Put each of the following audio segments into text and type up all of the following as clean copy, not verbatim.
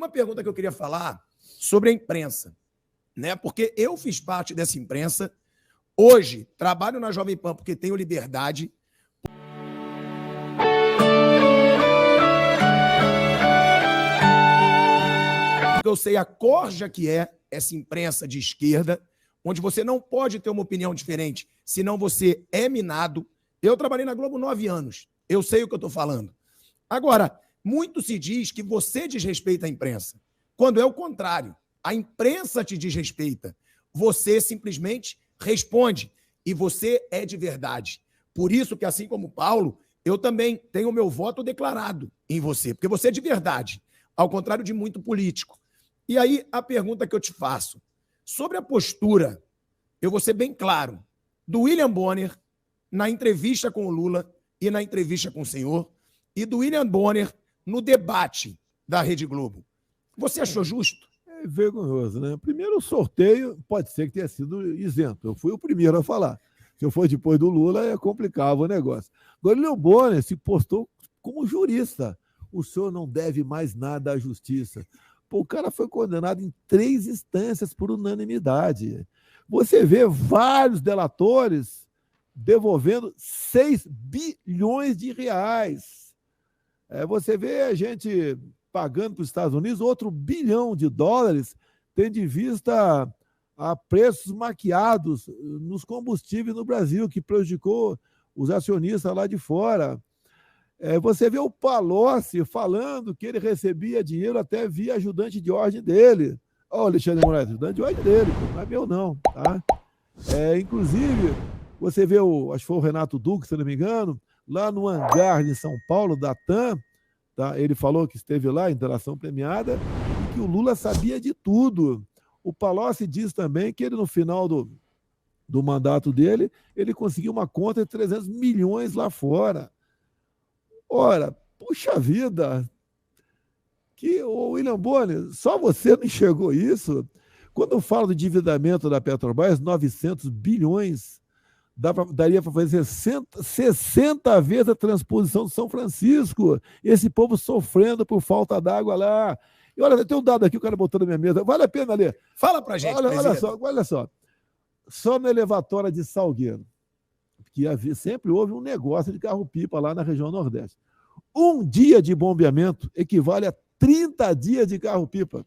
uma pergunta que eu queria falar sobre a imprensa, né? Porque eu fiz parte dessa imprensa. Hoje, trabalho na Jovem Pan porque tenho liberdade. Eu sei a corja que é essa imprensa de esquerda, onde você não pode ter uma opinião diferente, senão você é minado. Eu trabalhei na Globo 9 anos. Eu sei o que eu estou falando. Agora, muito se diz que você desrespeita a imprensa, quando é o contrário. A imprensa te desrespeita. Você simplesmente responde e você é de verdade. Por isso que, assim como o Paulo, eu também tenho o meu voto declarado em você, porque você é de verdade, ao contrário de muito político. E aí, a pergunta que eu te faço, sobre a postura, eu vou ser bem claro, do William Bonner na entrevista com o Lula e na entrevista com o senhor, e do William Bonner no debate da Rede Globo. Você achou justo? É vergonhoso, né? Primeiro, o sorteio pode ser que tenha sido isento. Eu fui o primeiro a falar. Se eu for depois do Lula, complicava o negócio. Agora, o William Bonner se postou como jurista. O senhor não deve mais nada à justiça. Pô, o cara foi condenado em 3 instâncias por unanimidade. Você vê vários delatores devolvendo 6 bilhões de reais. Você vê a gente pagando para os Estados Unidos outro $1 bilhão, tendo em vista a preços maquiados nos combustíveis no Brasil, que prejudicou os acionistas lá de fora. Você vê o Palocci falando que ele recebia dinheiro até via ajudante de ordem dele. Ó, Alexandre Moraes, ajudante de ordem dele, não é meu não, tá? Inclusive, você vê acho que foi o Renato Duque, se não me engano, lá no hangar de São Paulo, da TAM, tá? Ele falou que esteve lá em delação premiada e que o Lula sabia de tudo. O Palocci diz também que ele, no final do mandato dele, ele conseguiu uma conta de 300 milhões lá fora. Ora, puxa vida, que o William Bonner, só você não enxergou isso? Quando eu falo do endividamento da Petrobras, 900 bilhões, daria para fazer 60 vezes a transposição de São Francisco. Esse povo sofrendo por falta d'água lá. E olha, tem um dado aqui, o cara botou na minha mesa. Vale a pena ler. Fala pra gente, olha só. Só na elevatória de Salgueiro, que sempre houve um negócio de carro-pipa lá na região Nordeste. Um dia de bombeamento equivale a 30 dias de carro-pipa.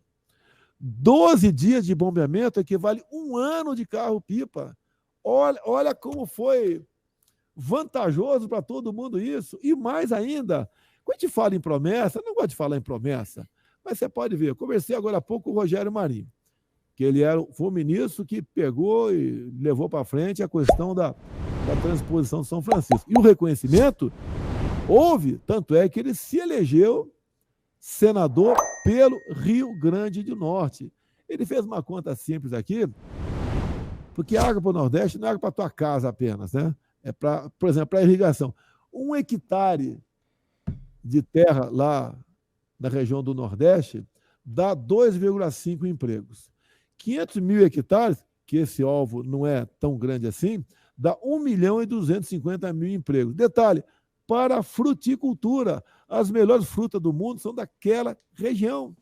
12 dias de bombeamento equivale a 1 ano de carro-pipa. Olha como foi vantajoso para todo mundo isso. E mais ainda, quando a gente fala em promessa, eu não gosto de falar em promessa, mas você pode ver, eu conversei agora há pouco com o Rogério Marinho, que ele foi o ministro que pegou e levou para frente a questão da transposição de São Francisco. E o reconhecimento houve, tanto é que ele se elegeu senador pelo Rio Grande do Norte. Ele fez uma conta simples aqui, porque a água para o Nordeste não é água para a tua casa apenas, né? É para, por exemplo, para a irrigação. 1 hectare de terra lá na região do Nordeste dá 2,5 empregos. 500 mil hectares, que esse alvo não é tão grande assim, dá 1.250.000 empregos. Detalhe, para a fruticultura. As melhores frutas do mundo são daquela região,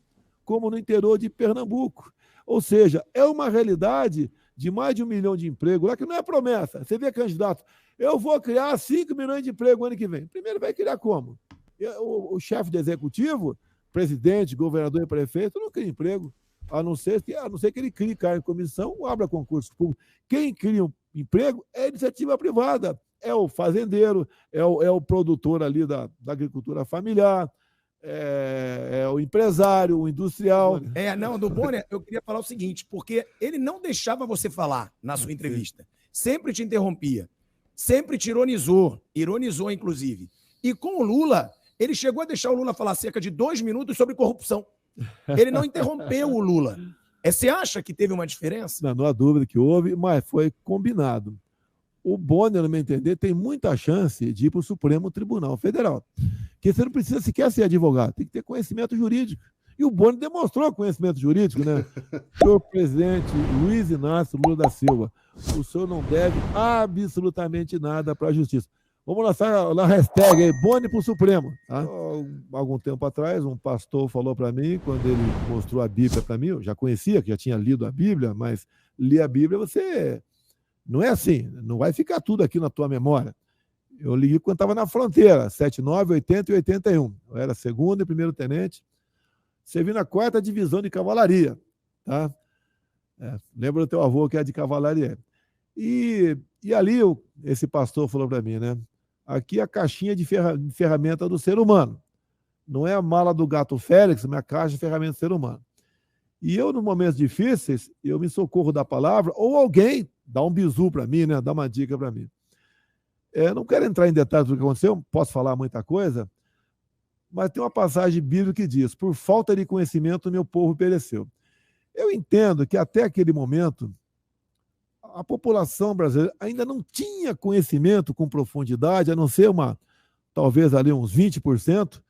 como no interior de Pernambuco. Ou seja, é uma realidade de mais de 1 milhão de empregos, lá que não é promessa. Você vê candidato, eu vou criar 5 milhões de empregos ano que vem. Primeiro vai criar como? O chefe do executivo, presidente, governador e prefeito, não cria emprego, a não ser que ele crie cargo em comissão ou abra concurso público. Quem cria um emprego é a iniciativa privada, é o fazendeiro, é o produtor ali da agricultura familiar, é o empresário, o industrial. Do Bonner, eu queria falar o seguinte, porque ele não deixava você falar na sua entrevista. Sempre te interrompia, sempre te ironizou inclusive. E com o Lula, ele chegou a deixar o Lula falar cerca de 2 minutos sobre corrupção. Ele não interrompeu o Lula. Você acha que teve uma diferença? Não há dúvida que houve, mas foi combinado. O Bonner, no meu entender, tem muita chance de ir para o Supremo Tribunal Federal. Porque você não precisa sequer ser advogado, tem que ter conhecimento jurídico. E o Bonner demonstrou conhecimento jurídico, né? Senhor presidente Luiz Inácio Lula da Silva, o senhor não deve absolutamente nada para a justiça. Vamos lançar na hashtag aí, Boni pro Supremo. Tá? Algum tempo atrás, um pastor falou para mim, quando ele mostrou a Bíblia para mim, eu já conhecia, que já tinha lido a Bíblia, mas ler a Bíblia você... Não é assim, não vai ficar tudo aqui na tua memória. Eu li quando estava na fronteira, 79, 80 e 81. Eu era segundo e primeiro tenente. Servi na 4ª divisão de cavalaria. Tá? Lembra do teu avô que é de cavalaria. E ali esse pastor falou para mim, né? Aqui é a caixinha de ferramenta do ser humano. Não é a mala do gato Félix, mas a caixa de ferramenta do ser humano. E eu, nos momentos difíceis, eu me socorro da palavra, ou alguém dá um bizu para mim, né? Dá uma dica para mim. Não quero entrar em detalhes do que aconteceu, posso falar muita coisa, mas tem uma passagem bíblica que diz: por falta de conhecimento, meu povo pereceu. Eu entendo que até aquele momento, a população brasileira ainda não tinha conhecimento com profundidade, a não ser talvez ali uns 20%,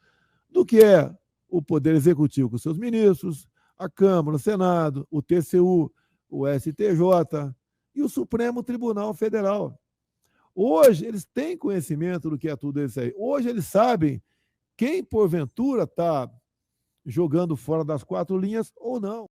do que é o Poder Executivo com seus ministros, a Câmara, o Senado, o TCU, o STJ e o Supremo Tribunal Federal. Hoje eles têm conhecimento do que é tudo isso aí. Hoje eles sabem quem, porventura, está jogando fora das 4 linhas ou não.